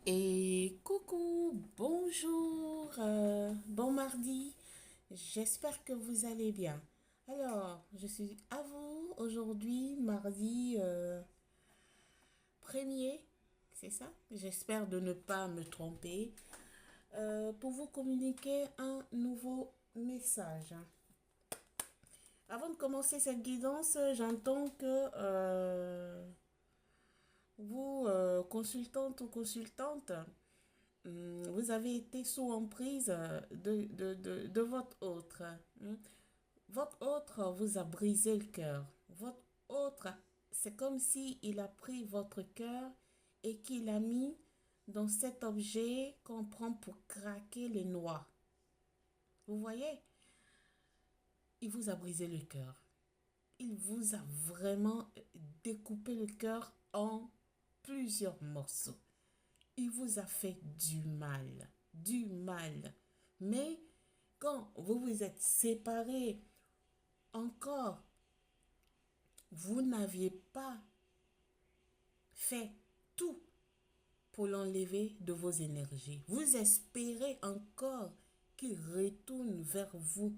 Et coucou, bonjour, bon mardi. J'espère que vous allez bien. Alors, je suis à vous aujourd'hui, mardi 1er, c'est ça? J'espère de ne pas me tromper, pour vous communiquer un nouveau message. Avant de commencer cette guidance, j'entends que vous, consultante ou consultante, vous avez été sous emprise de votre autre. Hein. Votre autre vous a brisé le cœur. Votre autre, c'est comme si il a pris votre cœur et qu'il a mis dans cet objet qu'on prend pour craquer les noix. Vous voyez, il vous a brisé le cœur. Il vous a vraiment découpé le cœur en plusieurs morceaux. Il vous a fait du mal, du mal. Mais quand vous vous êtes séparés, encore, vous n'aviez pas fait tout pour l'enlever de vos énergies. Vous espérez encore qu'il retourne vers vous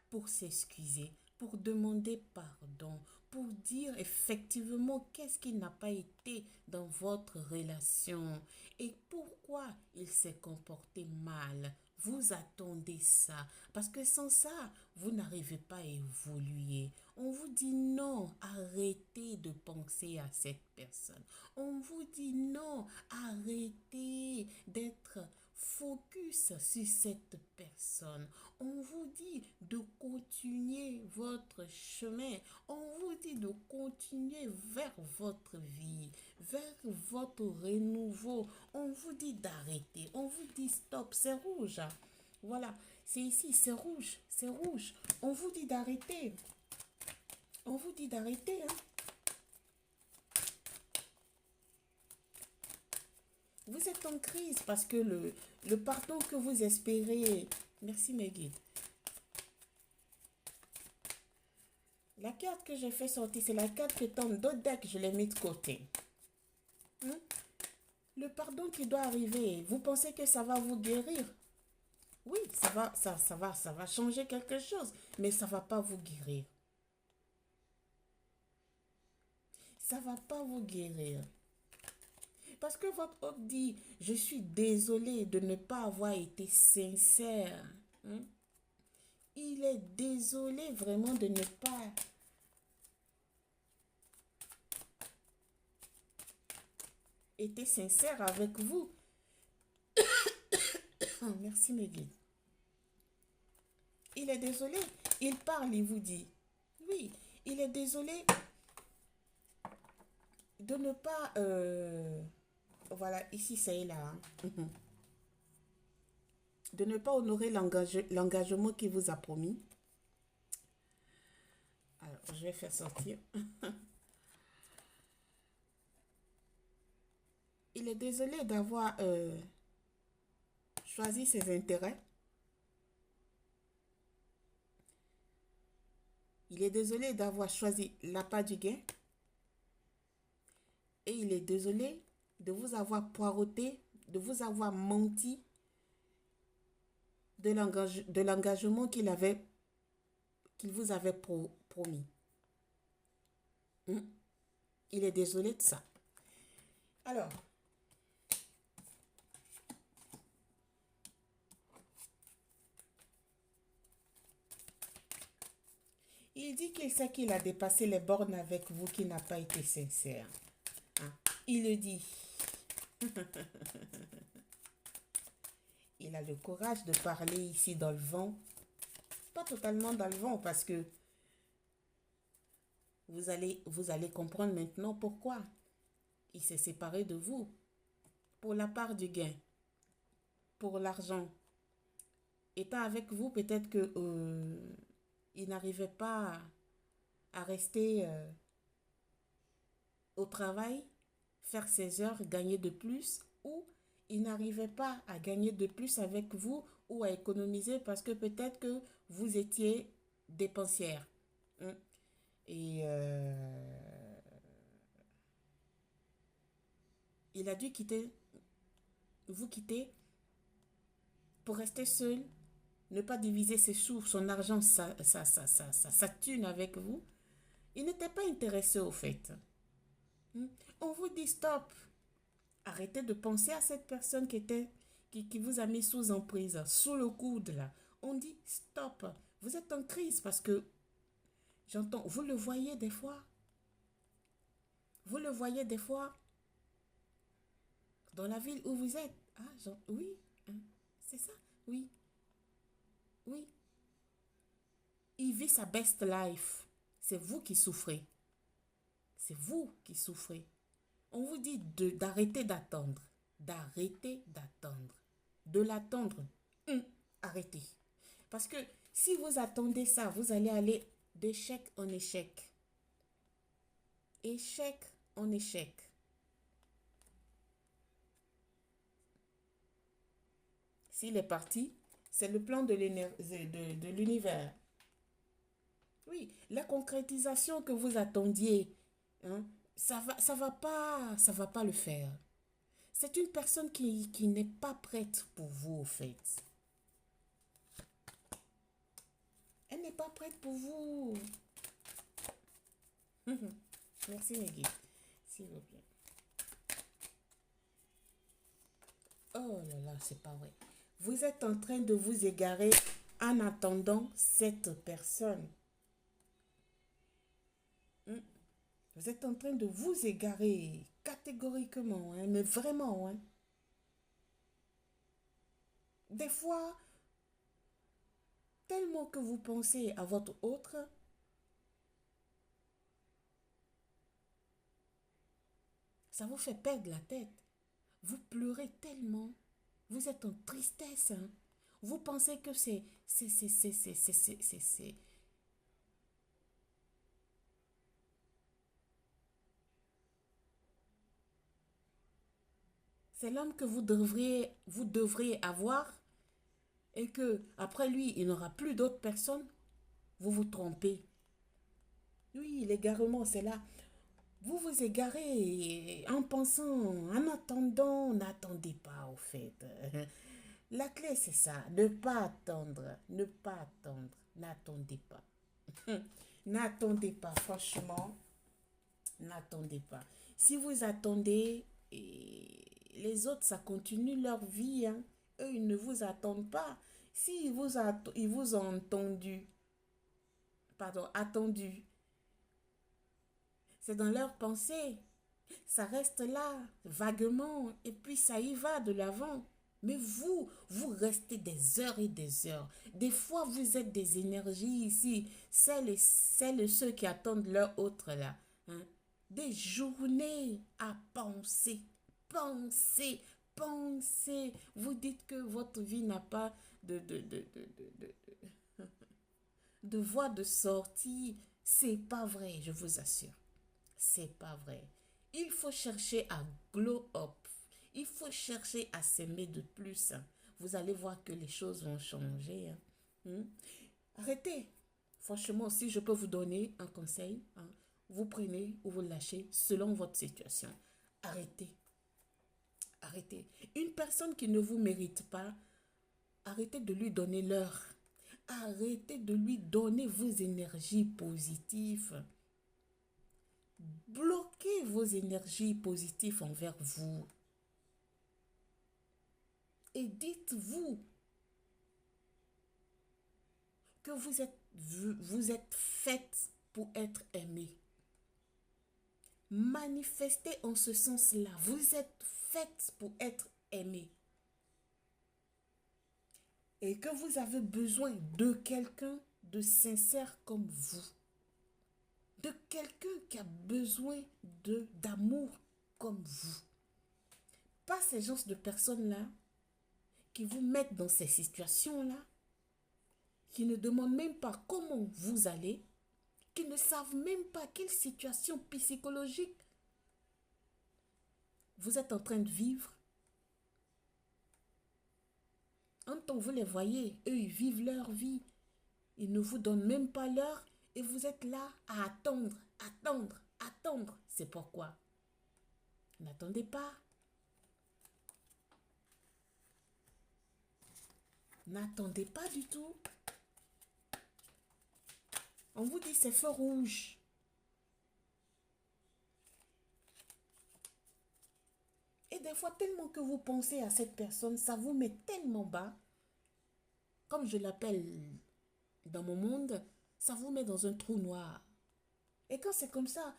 pour s'excuser, pour demander pardon, pour dire effectivement qu'est-ce qui n'a pas été dans votre relation et pourquoi il s'est comporté mal. Vous attendez ça parce que sans ça, vous n'arrivez pas à évoluer. On vous dit non, arrêtez de penser à cette personne. On vous dit non, arrêtez d'être focus sur cette personne. On vous dit de continuer votre chemin. On vous dit de continuer vers votre vie, vers votre renouveau. On vous dit d'arrêter. On vous dit stop, c'est rouge. Voilà, c'est ici, c'est rouge, c'est rouge. On vous dit d'arrêter. On vous dit d'arrêter, hein. Vous êtes en crise parce que le pardon que vous espérez. Merci mes guides. La carte que j'ai fait sortir, c'est la carte qui tombe d'autres decks, je l'ai mis de côté. Hein? Le pardon qui doit arriver, vous pensez que ça va vous guérir? Oui, ça va changer quelque chose, mais ça va pas vous guérir. Ça va pas vous guérir. Parce que votre hôte dit, je suis désolé de ne pas avoir été sincère. Hein? Il est désolé vraiment de ne pas été sincère avec vous. Oh, merci mes guides. Il est désolé. Il parle, il vous dit. Oui, il est désolé de ne pas... voilà, ici c'est là. Hein. De ne pas honorer l'engagement qu'il vous a promis. Alors, je vais faire sortir. Il est désolé d'avoir choisi ses intérêts. Il est désolé d'avoir choisi l'appât du gain. Et il est désolé de vous avoir poireauté, de vous avoir menti de l'engagement qu'il vous avait promis. Il est désolé de ça. Alors, il dit qu'il sait qu'il a dépassé les bornes avec vous, qu'il n'a pas été sincère. Hein? Il le dit. Il a le courage de parler ici dans le vent. Pas totalement dans le vent parce que vous allez comprendre maintenant pourquoi il s'est séparé de vous. Pour la part du gain. Pour l'argent. Étant avec vous, peut-être que il n'arrivait pas à rester au travail, faire ses heures, gagner de plus, ou il n'arrivait pas à gagner de plus avec vous ou à économiser parce que peut-être que vous étiez dépensière. Hein. Et il a dû quitter vous quitter pour rester seul, ne pas diviser ses sous, son argent, sa thune avec vous. Il n'était pas intéressé au fait. Hmm. On vous dit stop. Arrêtez de penser à cette personne qui vous a mis sous emprise, sous le coude là. On dit stop. Vous êtes en crise parce que j'entends, vous le voyez des fois. Vous le voyez des fois dans la ville où vous êtes. Ah, oui, hein, c'est ça. Oui, oui. Il vit sa best life. C'est vous qui souffrez. C'est vous qui souffrez. On vous dit d'arrêter d'attendre. D'arrêter d'attendre. De l'attendre. Arrêtez. Parce que si vous attendez ça, vous allez aller d'échec en échec. Échec en échec. S'il est parti, c'est le plan de l'univers. Oui, la concrétisation que vous attendiez, hein, ça va pas le faire. C'est une personne qui n'est pas prête pour vous, au fait. Elle n'est pas prête pour vous. Merci, Meggy. S'il vous plaît. Oh là là, c'est pas vrai. Vous êtes en train de vous égarer en attendant cette personne. Vous êtes en train de vous égarer catégoriquement, hein, mais vraiment. Hein. Des fois, tellement que vous pensez à votre autre, ça vous fait perdre la tête. Vous pleurez tellement. Vous êtes en tristesse. Hein. Vous pensez que c'est l'homme que vous devriez avoir et que après lui, il n'aura plus d'autres personnes. Vous vous trompez. Oui, l'égarement, c'est là. Vous vous égarez en pensant, en attendant, n'attendez pas au fait. La clé, c'est ça, ne pas attendre, ne pas attendre, n'attendez pas. N'attendez pas, franchement, n'attendez pas. Si vous attendez, les autres, ça continue leur vie. Hein. Eux, ils ne vous attendent pas. Si ils vous ont attendu, c'est dans leur pensée. Ça reste là, vaguement, et puis ça y va de l'avant. Mais vous restez des heures et des heures. Des fois, vous êtes des énergies ici, celles et ceux qui attendent leur autre là. Hein. Des journées à penser, penser, penser. Vous dites que votre vie n'a pas de voie de sortie. C'est pas vrai, je vous assure. C'est pas vrai. Il faut chercher à glow up. Il faut chercher à s'aimer de plus. Hein. Vous allez voir que les choses vont changer. Hein. Arrêtez. Franchement, si je peux vous donner un conseil, hein, vous prenez ou vous lâchez selon votre situation. Arrêtez. Arrêtez. Une personne qui ne vous mérite pas, arrêtez de lui donner l'heure. Arrêtez de lui donner vos énergies positives. Bloquez vos énergies positives envers vous. Et dites-vous que vous êtes faite pour être aimée. Manifestez en ce sens-là. Vous êtes faite pour être aimée. Et que vous avez besoin de quelqu'un de sincère comme vous. De quelqu'un qui a besoin d'amour comme vous. Pas ces genres de personnes-là qui vous mettent dans ces situations-là, qui ne demandent même pas comment vous allez, qui ne savent même pas quelle situation psychologique vous êtes en train de vivre. En tant que vous les voyez, eux, ils vivent leur vie. Ils ne vous donnent même pas l'heure et vous êtes là à attendre, attendre, attendre. C'est pourquoi. N'attendez pas. N'attendez pas du tout. On vous dit c'est feu rouge. Et des fois, tellement que vous pensez à cette personne, ça vous met tellement bas, comme je l'appelle dans mon monde, ça vous met dans un trou noir. Et quand c'est comme ça,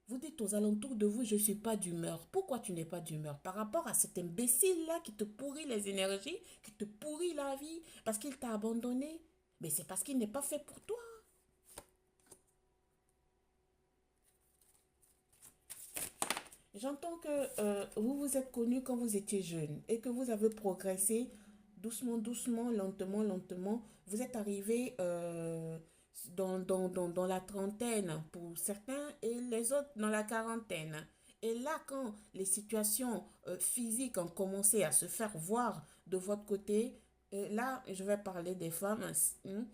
vous dites aux alentours de vous, je ne suis pas d'humeur. Pourquoi tu n'es pas d'humeur? Par rapport à cet imbécile-là qui te pourrit les énergies, qui te pourrit la vie, parce qu'il t'a abandonné. Mais c'est parce qu'il n'est pas fait pour toi. J'entends que vous vous êtes connu quand vous étiez jeune et que vous avez progressé doucement, doucement, lentement, lentement. Vous êtes arrivé dans la trentaine pour certains et les autres dans la quarantaine. Et là, quand les situations physiques ont commencé à se faire voir de votre côté, là, je vais parler des femmes, hein,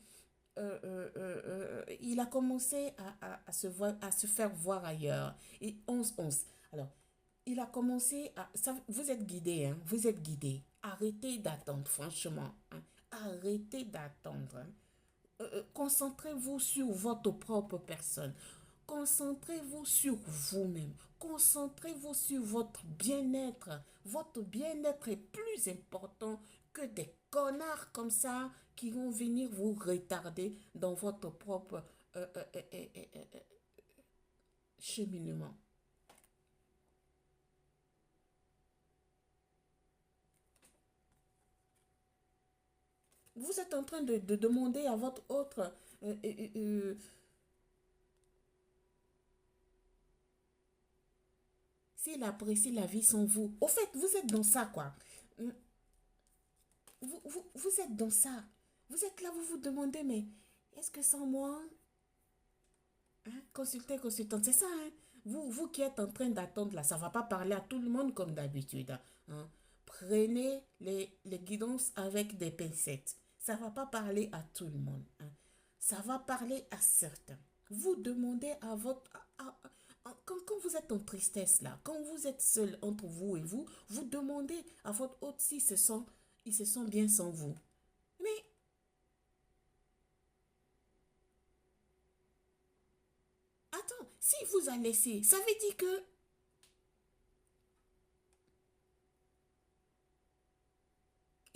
il a commencé à se faire voir ailleurs. Et 11-11. Alors, il a commencé à... Ça, vous êtes guidé, hein, vous êtes guidé. Arrêtez d'attendre, franchement. Hein. Arrêtez d'attendre. Hein. Concentrez-vous sur votre propre personne. Concentrez-vous sur vous-même. Concentrez-vous sur votre bien-être. Votre bien-être est plus important que des connards comme ça qui vont venir vous retarder dans votre propre cheminement. Vous êtes en train de demander à votre autre s'il apprécie la vie sans vous. Au fait, vous êtes dans ça, quoi. Vous êtes dans ça. Vous êtes là, vous vous demandez, mais est-ce que sans moi, hein, consultez, consultante, c'est ça, hein? Vous qui êtes en train d'attendre là, ça ne va pas parler à tout le monde comme d'habitude. Hein. Prenez les guidances avec des pincettes. Ça ne va pas parler à tout le monde. Hein. Ça va parler à certains. Vous demandez à votre... quand vous êtes en tristesse là, quand vous êtes seul entre vous et vous demandez à votre hôte s'il il se sent bien sans vous. Mais attends, s'il vous a laissé, ça veut dire que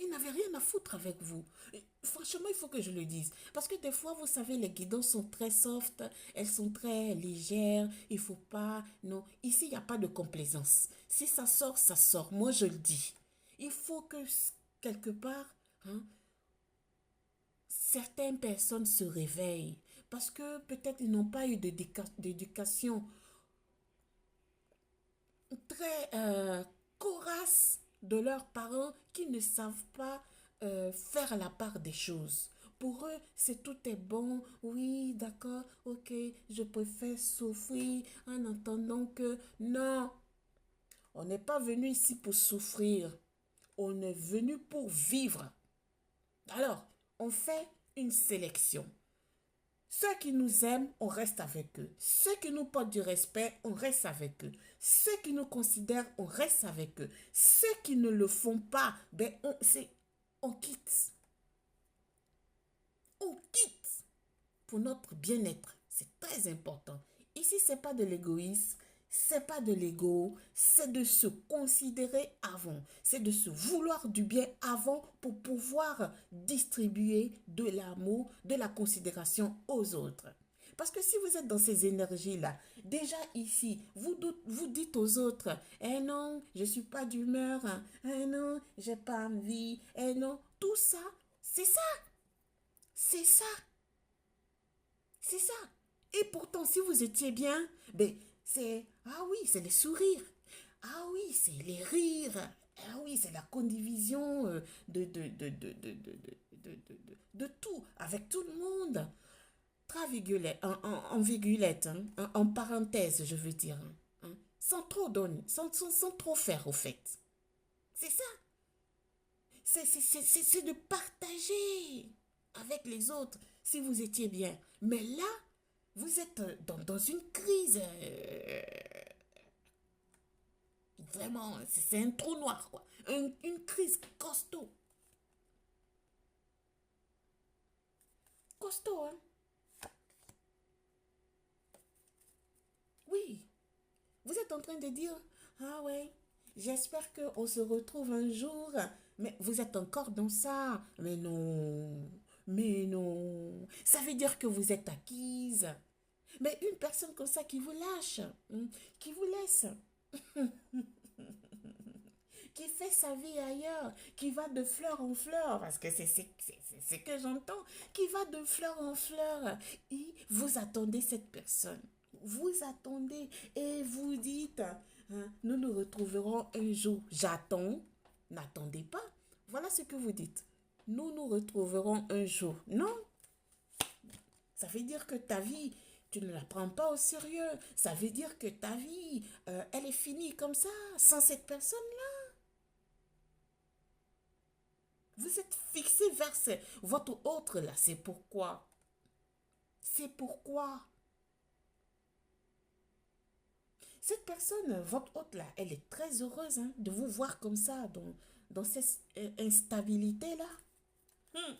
il n'avait rien à foutre avec vous. Et franchement, il faut que je le dise. Parce que des fois, vous savez, les guidons sont très soft, elles sont très légères. Il faut pas... Non, ici, il n'y a pas de complaisance. Si ça sort, ça sort. Moi, je le dis. Il faut que, quelque part, hein, certaines personnes se réveillent. Parce que peut-être ils n'ont pas eu d'éducation très corasse de leurs parents qui ne savent pas faire la part des choses. Pour eux, c'est tout est bon. Oui, d'accord, ok, je préfère souffrir en attendant que... Non, on n'est pas venu ici pour souffrir. On est venu pour vivre. Alors, on fait une sélection. Ceux qui nous aiment, on reste avec eux. Ceux qui nous portent du respect, on reste avec eux. Ceux qui nous considèrent, on reste avec eux. Ceux qui ne le font pas, ben on quitte. On quitte pour notre bien-être. C'est très important. Ici, c'est pas de l'égoïsme, c'est pas de l'ego, c'est de se considérer avant, c'est de se vouloir du bien avant pour pouvoir distribuer de l'amour, de la considération aux autres. Parce que si vous êtes dans ces énergies-là, déjà ici, vous dites aux autres, eh non, je ne suis pas d'humeur, hein. Eh non, j'ai pas envie, eh non, tout ça, c'est ça, c'est ça. C'est ça. Et pourtant, si vous étiez bien, ben, c'est, ah oui, c'est les sourires. Ah oui, c'est les rires. Ah oui, c'est la condivision de tout, avec tout le monde. En virgulette, hein, en parenthèse, je veux dire. Hein, sans trop donner, sans trop faire, au fait. C'est ça. C'est de partager avec les autres si vous étiez bien. Mais là, vous êtes dans une crise. Vraiment, c'est un trou noir, quoi. Une crise costaud. Costaud, hein? Oui. Vous êtes en train de dire, ah ouais, j'espère qu'on se retrouve un jour. Mais vous êtes encore dans ça. Mais non. Mais non. Ça veut dire que vous êtes acquise. Mais une personne comme ça qui vous lâche, qui vous laisse, qui fait sa vie ailleurs, qui va de fleur en fleur, parce que c'est ce que j'entends, qui va de fleur en fleur, et vous attendez cette personne. Vous attendez et vous dites, hein, nous nous retrouverons un jour. J'attends, n'attendez pas. Voilà ce que vous dites. Nous nous retrouverons un jour. Non, ça veut dire que ta vie, tu ne la prends pas au sérieux. Ça veut dire que ta vie, elle est finie comme ça, sans cette personne-là. Vous êtes fixé vers votre autre là. C'est pourquoi. C'est pourquoi. Cette personne, votre hôte là, elle est très heureuse hein, de vous voir comme ça, dans cette instabilité-là. Hmm.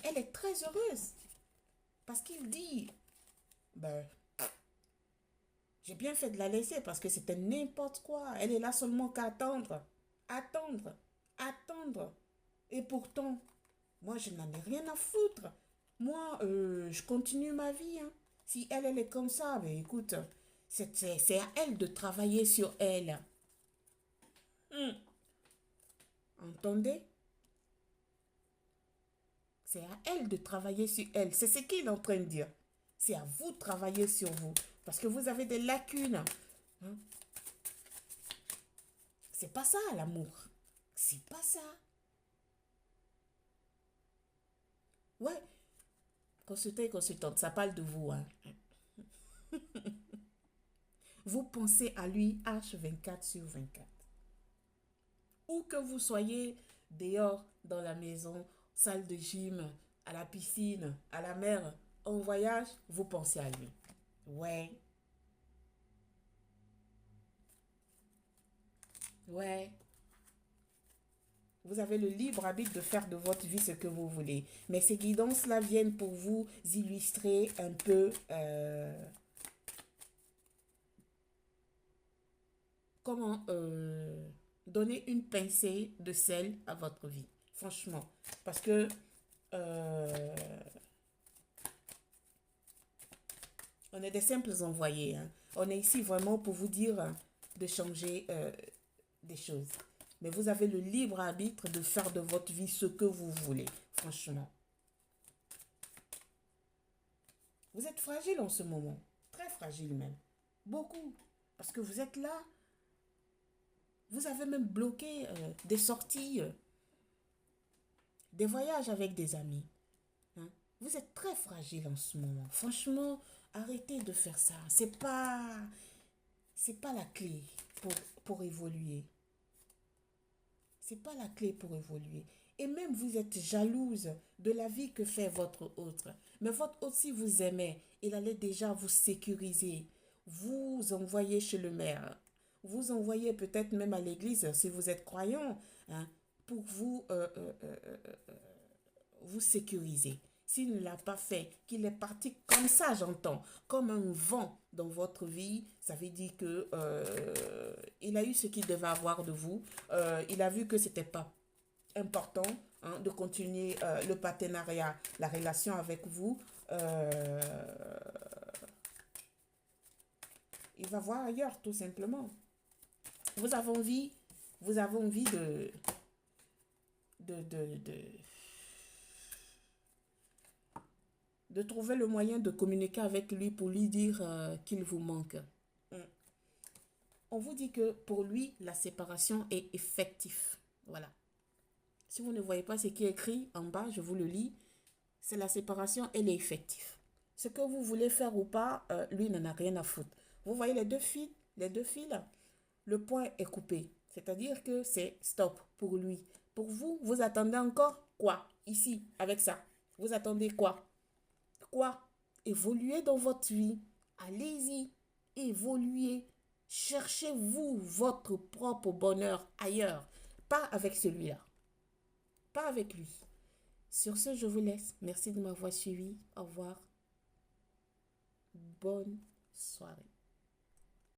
Elle est très heureuse. Parce qu'il dit, ben, j'ai bien fait de la laisser parce que c'était n'importe quoi. Elle est là seulement qu'à attendre. Attendre. Attendre. Et pourtant, moi, je n'en ai rien à foutre. Moi, je continue ma vie. Hein. Si elle, elle est comme ça, ben écoute, c'est à elle de travailler sur elle. Hmm. Entendez? C'est à elle de travailler sur elle. C'est ce qu'il est en train de dire. C'est à vous de travailler sur vous. Parce que vous avez des lacunes. Hein? C'est pas ça l'amour. C'est pas ça. Ouais. Consultant et consultante, ça parle de vous. Hein. Vous pensez à lui H24 sur 24. Où que vous soyez, dehors, dans la maison, salle de gym, à la piscine, à la mer, en voyage, vous pensez à lui. Ouais, ouais. Vous avez le libre arbitre de faire de votre vie ce que vous voulez. Mais ces guidances-là viennent pour vous illustrer un peu comment donner une pincée de sel à votre vie. Franchement. Parce que euh, on est des simples envoyés. Hein. On est ici vraiment pour vous dire de changer des choses. Mais vous avez le libre arbitre de faire de votre vie ce que vous voulez. Franchement. Vous êtes fragile en ce moment. Très fragile même. Beaucoup. Parce que vous êtes là. Vous avez même bloqué des sorties, des voyages avec des amis. Hein. Vous êtes très fragile en ce moment. Franchement, arrêtez de faire ça. C'est pas la clé pour évoluer. C'est pas la clé pour évoluer. Et même vous êtes jalouse de la vie que fait votre autre. Mais votre autre, si vous aimez, il allait déjà vous sécuriser. Vous envoyer chez le maire. Vous envoyer peut-être même à l'église si vous êtes croyant. Hein, pour vous sécuriser. S'il ne l'a pas fait, qu'il est parti comme ça, j'entends, comme un vent dans votre vie, ça veut dire que il a eu ce qu'il devait avoir de vous. Il a vu que c'était pas important hein, de continuer le partenariat, la relation avec vous. Il va voir ailleurs, tout simplement. Vous avez envie, vous avez envie de, de, de, de trouver le moyen de communiquer avec lui pour lui dire qu'il vous manque. Mm. On vous dit que pour lui, la séparation est effective. Voilà. Si vous ne voyez pas ce qui est écrit en bas, je vous le lis. C'est la séparation, elle est effective. Ce que vous voulez faire ou pas, lui n'en a rien à foutre. Vous voyez les deux fils là, le point est coupé. C'est-à-dire que c'est stop pour lui. Pour vous, vous attendez encore quoi? Ici, avec ça. Vous attendez quoi? Quoi? Évoluez dans votre vie. Allez-y. Évoluez. Cherchez-vous votre propre bonheur ailleurs. Pas avec celui-là. Pas avec lui. Sur ce, je vous laisse. Merci de m'avoir suivi. Au revoir. Bonne soirée.